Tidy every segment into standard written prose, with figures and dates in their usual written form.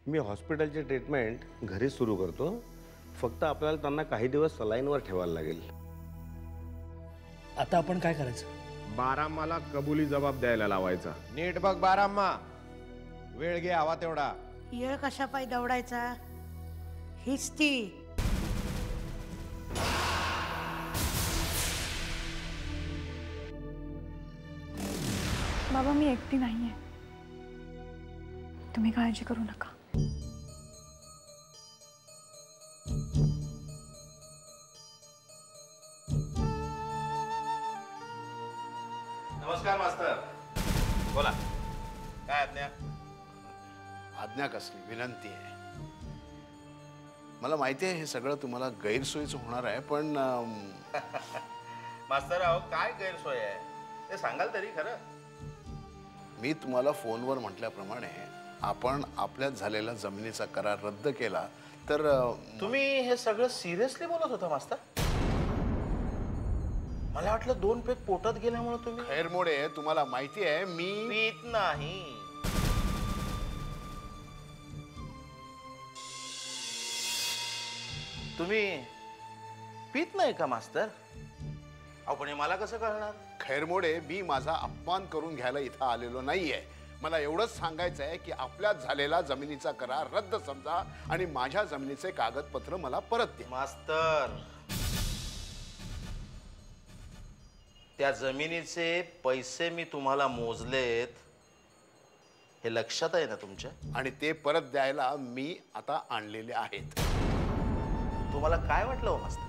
मी हॉस्पिटलची ट्रीटमेंट घरी सुरू करतो. फक्त आपल्याला त्यांना काही दिवस सलाईनवर ठेवायला लागेल. आता आपण काय करायचं? बाराम्माला कबुली जबाब द्यायला लावायचा. नीट बघ बाराम्मा, वेळ घे हवा तेवढा. येळ कशा पायी दौडायचा? हीच ती. बाबा मी एकटी नाहीये, तुम्ही काळजी करू नका. नमस्कार मास्तर. बोला, काय आज्ञा? आज्ञा कसली, विनंती आहे. मला माहिती आहे हे सगळं तुम्हाला गैरसोयीचं होणार आहे, पण मास्तर अहो काय गैरसोय आहे ते सांगाल तरी खरं. मी तुम्हाला फोनवर म्हटल्याप्रमाणे आपण आपल्यात झालेला जमिनीचा करार रद्द केला तर तुम्ही हे सगळं सिरियसली बोलत होता मास्तर? मला वाटलं 2 पेग पोटात गेल्यामुळे तुम्ही. खैरमोडे, तुम्हाला माहिती आहे मी पीत नाही. तुम्ही पीत नाही का मास्तर? अहो पण हे मला कसं कळणार? खैरमोडे, मी माझा अपमान करून घ्यायला इथं आलेलो नाहीये. मला एवढंच सांगायचं आहे की आपल्यात झालेला जमिनीचा करार रद्द समजा आणि माझ्या जमिनीचे कागदपत्र मला परत द्या. मास्तर, त्या जमिनीचे पैसे मी तुम्हाला मोजलेत, हे लक्षात आहे ना तुमच्या? आणि ते परत द्यायला मी आता आणलेले आहेत. तुम्हाला काय वाटलं हो मास्तर?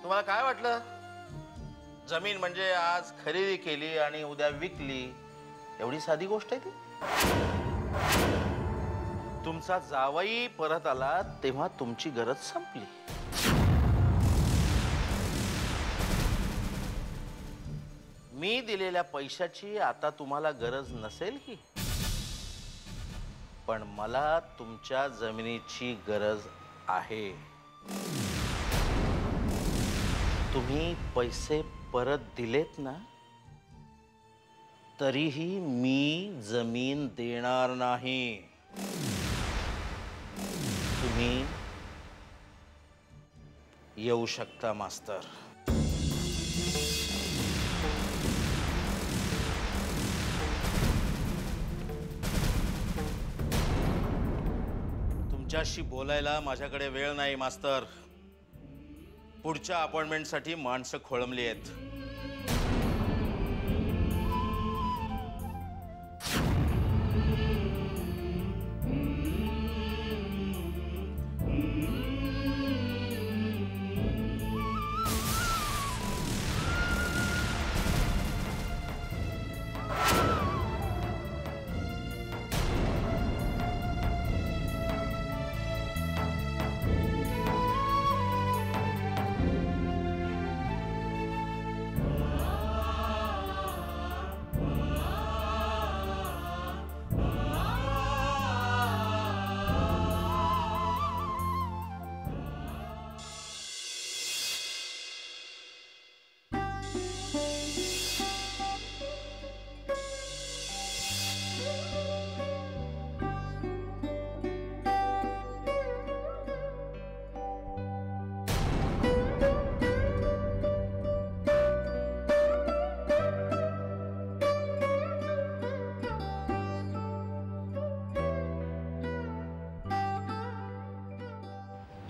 तुम्हाला काय वाटलं? जमीन म्हणजे आज खरेदी केली आणि उद्या विकली एवढी साधी गोष्ट आहे ती? तुमचा जावई परत आला तेव्हा तुमची गरज संपली. मी दिलेल्या पैशाची आता तुम्हाला गरज नसेल ही, पण मला तुमच्या जमिनीची गरज आहे. तुम्ही पैसे परत दिलेत ना, तरीही मी जमीन देणार नाही. तुम्ही येऊ शकता मास्तर. तुमच्याशी बोलायला माझ्याकडे वेळ नाही मास्तर. पुढच्या अपॉइंटमेंटसाठी माणसं खोळंबली आहेत.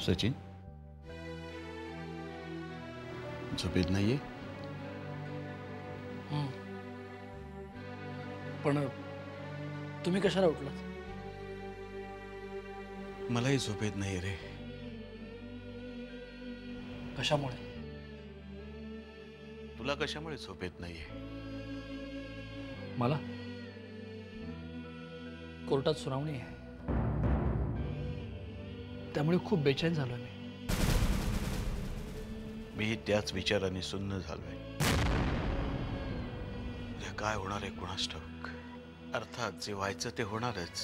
सचिन, झोपेत नाहीये? पण तुम्ही कशाला उठलात? मलाही झोपेत नाही रे. कशामुळे? तुला कशामुळे झोपेत नाहीये? मला कोर्टात सुनावणी आहे, त्यामुळे खूप बेचैन झालोय मी त्याच विचाराने सुन्न झालोय. काय होणार आहे कुणास ठाऊक. अर्थात जे व्हायचं ते होणारच,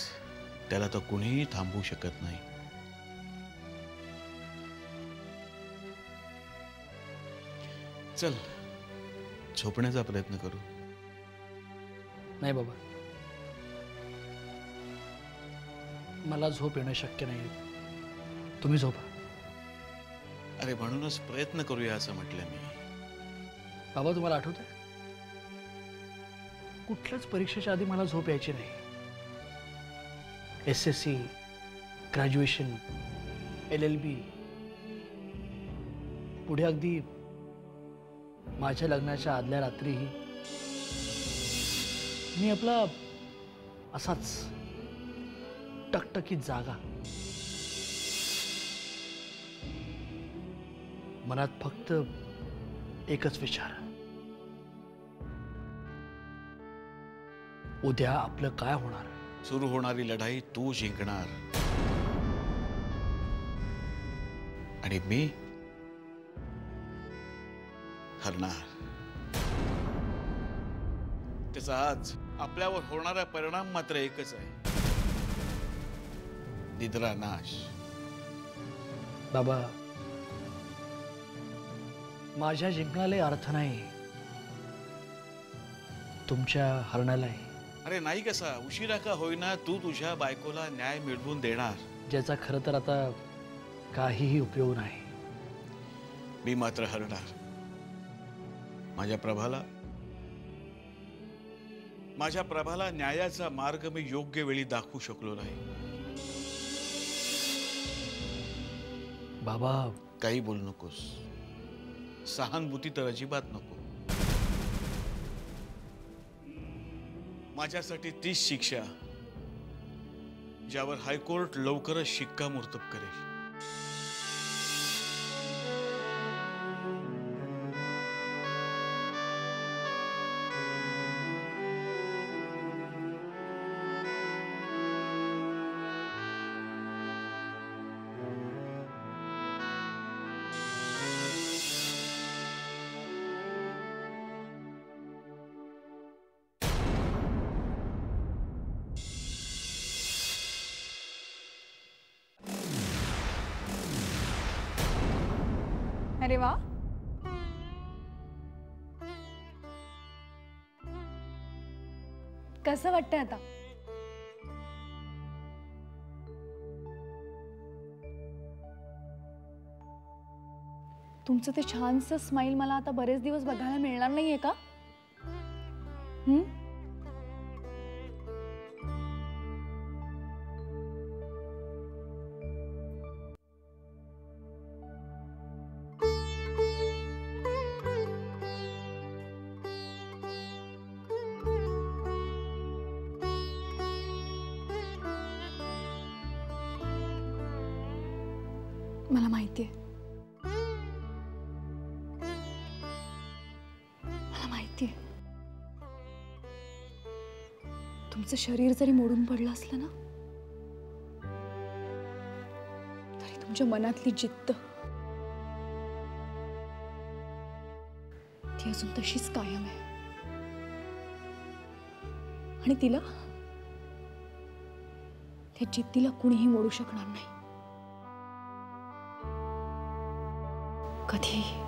त्याला तर कुणीही थांबवू शकत नाही. चल झोपण्याचा प्रयत्न करू. नाही बाबा, मला झोप येणं शक्य नाही. तुम्ही झोपा. अरे म्हणूनच प्रयत्न करूया असं म्हटलं मी. बाबा, तुम्हाला आठवतंय कुठल्याच परीक्षेच्या आधी मला झोप यायची नाही. SSC, ग्रॅज्युएशन, LLB, पुढे अगदी माझ्या लग्नाच्या आदल्या रात्रीही मी आपला असाच टकटकीत जागा, मनात फक्त एकच विचार, उद्या आपलं काय होणार. सुरू होणारी लढाई तू जिंकणार आणि मी हरणार. त्याचा आज आपल्यावर होणारा परिणाम मात्र एकच आहे, निद्रा नाश. बाबा, माझ्या जिंकण्याला अर्थ नाही, तुमच्या हरण्यालाही. अरे नाही कसा, उशिरा का होईना तू तुझ्या बायकोला न्याय मिळवून देणार, ज्याचा खरं तर आता काहीही उपयोग नाही. मी मात्र हरणार. माझ्या प्रभाला न्यायाचा मार्ग मी योग्य वेळी दाखवू शकलो नाही. बाबा, काही बोलू नकोस, सहानुभूती तर अजिबात नको. माझ्यासाठी तीच शिक्षा ज्यावर हायकोर्ट लवकरच शिक्कामोर्तब करेल. अरे वा, कसं वाटतंय आता? तुमचं ते छानसं स्माइल मला आता बरेच दिवस बघायला मिळणार नाहीये का? मला माहितीये, तुमचं शरीर जरी मोडून पडलं असलं ना, तरी तुमच्या मनातली जिद्द ती अजून तशीच कायम आहे. आणि तिला, त्या जिद्दीला कुणीही मोडू शकणार नाही कधीही.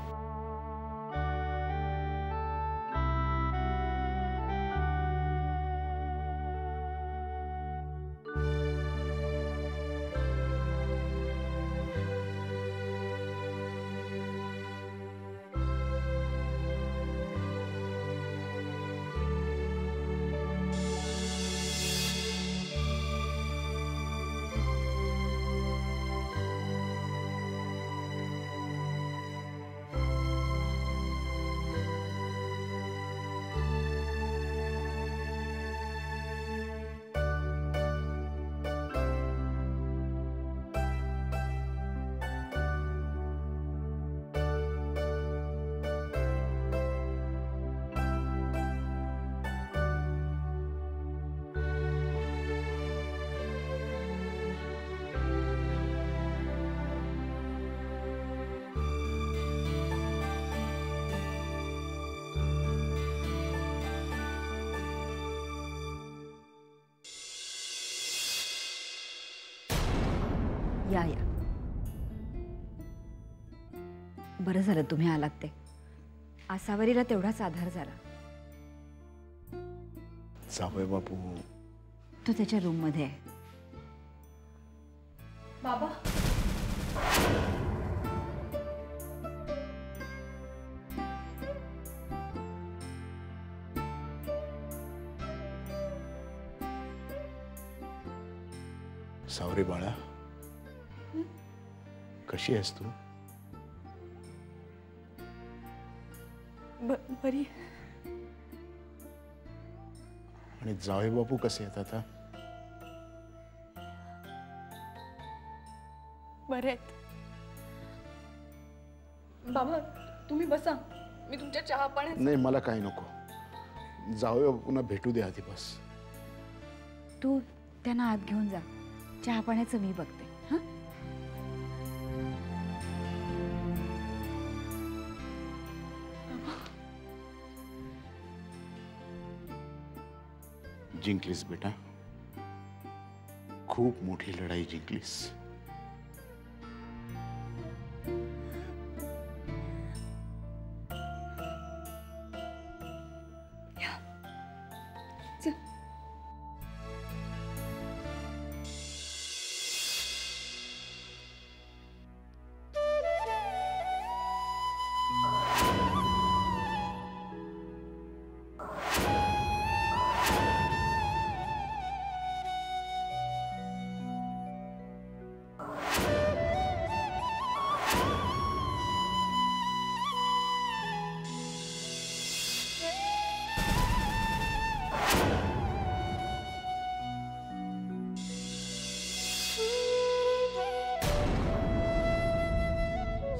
या या, बरं झालं तुम्ही आलात. ते आसावरीला तेवढाच आधार झाला. जावई बापू तो त्याच्या रूममध्ये आहे. बाबा सावरे बाळा, कशी आहेस तू? बरी आणि जावई बापू कसे आहेत आता? बरे आहेत. बाबा तुम्ही बसा, मी तुमच्या चहा पाण्यात. नाही, मला काही नको. जावई बापूंना भेटू दे आधी बस. तू त्यांना आत घेऊन जा, चहा पाण्याचं मी बघते. हां, जिंकलीस बेटा, खूप मोठी लढाई जिंकलीस.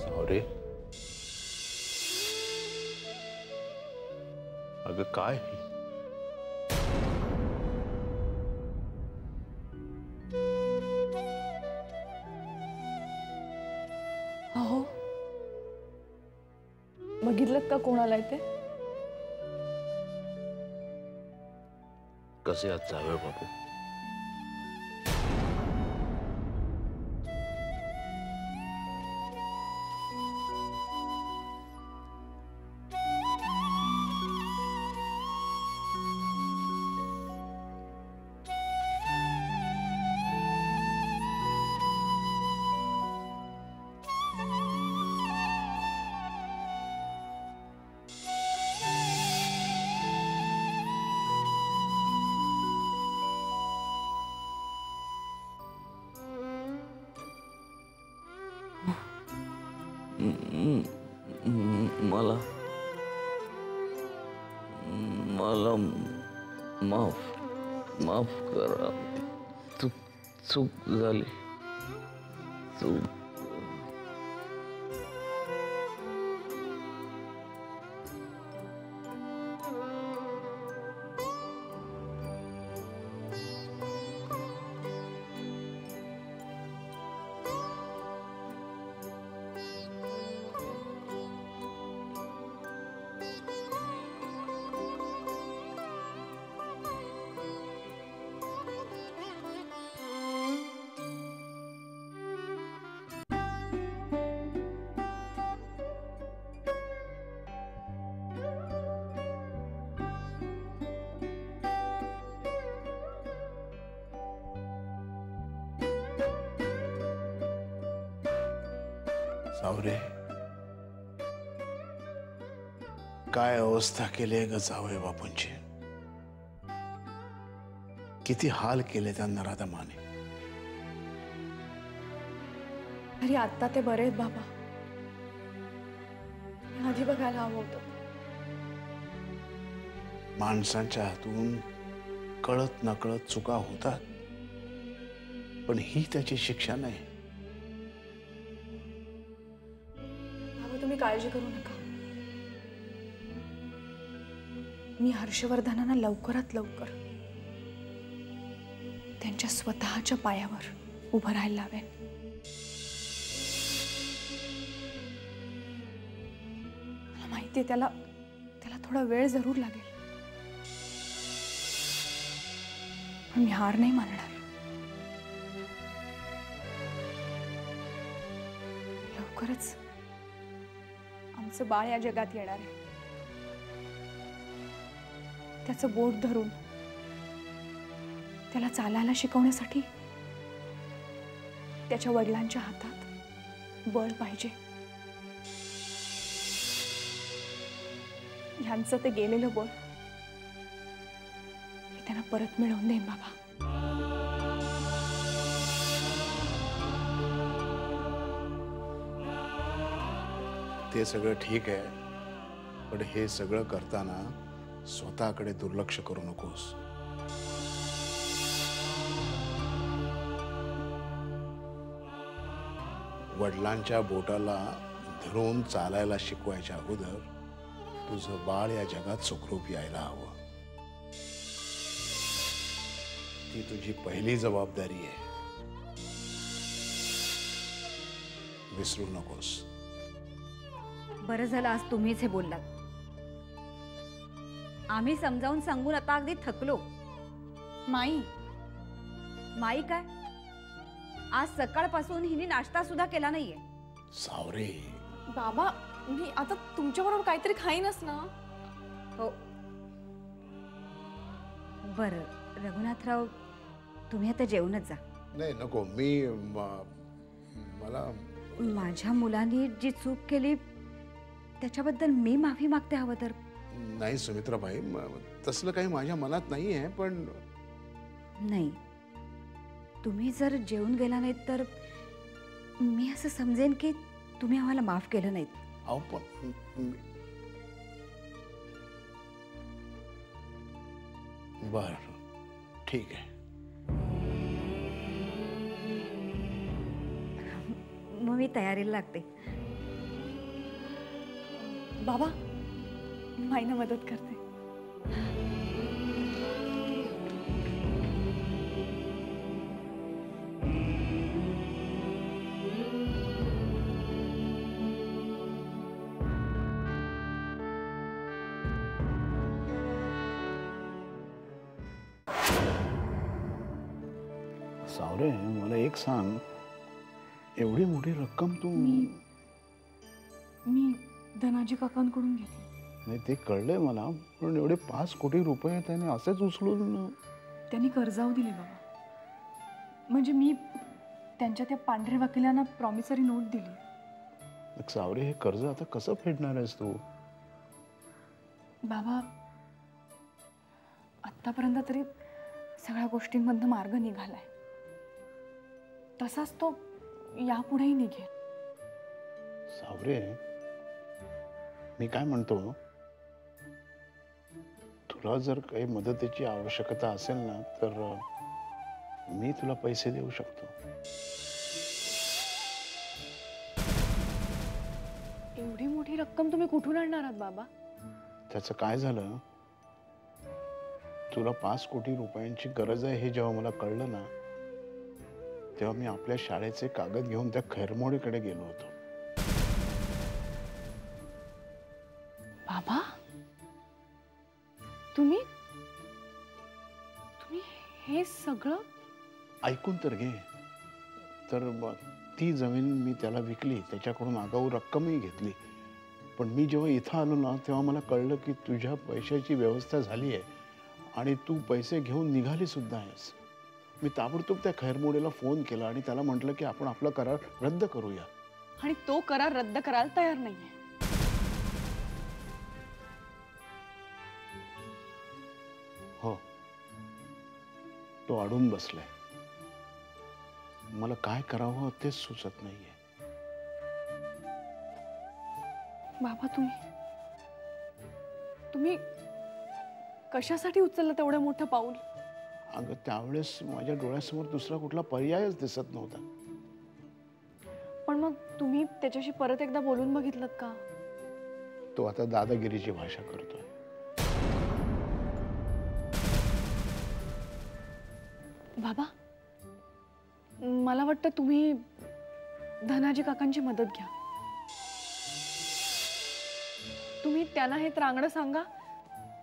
सावरे, अगं काय हे? अहो बघितलं का कोणाला ते? कसे आहात जावई बापू? मला मला माफ माफ करा. चूक झाली. चूक. सावरे, काय अवस्था केली ग जावई बापूंची. किती हाल केले त्या नराधमाने. अरे आता ते बरे आहेत बाबा, आधी बघायला हवं होतं. माणसांच्या हातून कळत नकळत चुका होतात, पण ही त्याची शिक्षा नाही. तुम्ही काळजी करू नका. मी हर्षवर्धनांना लवकरात लवकर त्यांच्या स्वतःच्या पायावर उभं राहायला लावेन. मला माहिती त्याला थोडा वेळ जरूर लागेल, पण मी हार नाही मानणार. लवकरच आमचं बाळ या जगात येणार आहे. त्याचं बोट धरून त्याला चालायला शिकवण्यासाठी त्याच्या वडिलांच्या हातात बळ पाहिजे. ह्यांचं ते गेलेलं बळ मी त्यांना परत मिळवून देईन बाबा. ते सगळं ठीक आहे, पण हे सगळं करताना स्वतःकडे दुर्लक्ष करू नकोस. वडिलांच्या बोटाला धरून चालायला शिकवायच्या अगोदर तुझं बाळ या जगात सुखरूप यायला हवं. ती तुझी पहिली जबाबदारी आहे, विसरू नकोस. बरं झालं आज तुम्हीच हे बोललात. आम्ही समजावून सांगून आता अगदी थकलो. माई माई काय, आज सकाळपासून हिने नाश्ता सुद्धा केला नाहीये. सावरे, बाबा मी आता तुमच्याबरोबर काहीतरी खाईनच ना. हो बरं रघुनाथराव, तुम्ही आता जेवणच जा. नाही नको, मला माझ्या मुलांनी जी चूक केली त्याच्याबद्दल मी माफी मागते. हवं तर. नाही सुमित्राबाई, तसलं काही माझ्या मनात नाही आहे, पण नाही, तुम्ही जर जेवून गेला नाहीत तर मी असं समजेन की तुम्ही आम्हाला माफ केलं नाहीत. अहो पण बर ठीक आहे. मग मी तयारीला लागते. बाबा माईना मदत करते. सावरे, मला एक सांग, एवढी मोठी रक्कम तू? मी धनाजी काकांकडून घेतली. नाही ते कळलंय मला, पण एवढे 5 कोटी रुपये त्याने असेच उचलून? त्यांनी कर्जाऊ दिले बाबा. म्हणजे मी त्यांच्या त्या पांढऱ्या वकिलांना प्रॉमिसरी नोट दिली. सावरे, हे कर्ज आता कसं फेडणार आहेस तू? बाबा आतापर्यंत तरी सगळ्या गोष्टींमधनं मार्ग निघालाय, तसाच तो यापुढेही निघेल. सावरे, मी काय म्हणतो, तुला जर काही मदतीची आवश्यकता असेल ना तर मी तुला पैसे देऊ शकतो. एवढी मोठी रक्कम तुम्ही कुठून आणणार आहात बाबा? त्याचं काय झालं, तुला 5 कोटी रुपयांची गरज आहे हे जेव्हा मला कळलं ना, तेव्हा मी आपल्या शाळेचे कागद घेऊन त्या खैरमोडीकडे गेलो होतो. बाबा तुम्ही हे सगळं? ऐकून तर घे. तर ती जमीन मी त्याला विकली, त्याच्याकडून आगाऊ रक्कमही घेतली. पण मी जेव्हा इथं आलो ना तेव्हा मला कळलं की तुझ्या पैशाची व्यवस्था झाली आहे आणि तू पैसे घेऊन निघाली सुद्धा आहेस. मी ताबडतोब त्या खैरमोडीला फोन केला आणि त्याला म्हटलं की आपण आपला करार रद्द करूया. आणि तो करार रद्द करायला तयार नाहीये. हो, तो अडून बसलाय. मला काय करावं तेच सुचत नाहीये. बाबा तुम्ही कशासाठी उचललं तेवढं मोठं पाऊल? अगं त्यावेळेस माझ्या डोळ्यासमोर दुसरा कुठला पर्यायच दिसत नव्हता. पण मग तुम्ही त्याच्याशी परत एकदा बोलून बघितलं का? तो आता दादागिरीची भाषा करतोय. बाबा मला वाटतं तुम्ही धनाजी काकांची मदत घ्या. तुम्ही त्यांना हे त्रांगडं सांगा,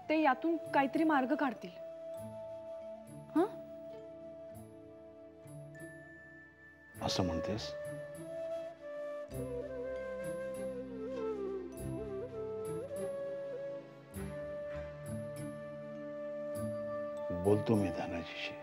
ते यातून काहीतरी मार्ग काढतील. हं? असं म्हणतेस? बोलतो मी धनाजीशी.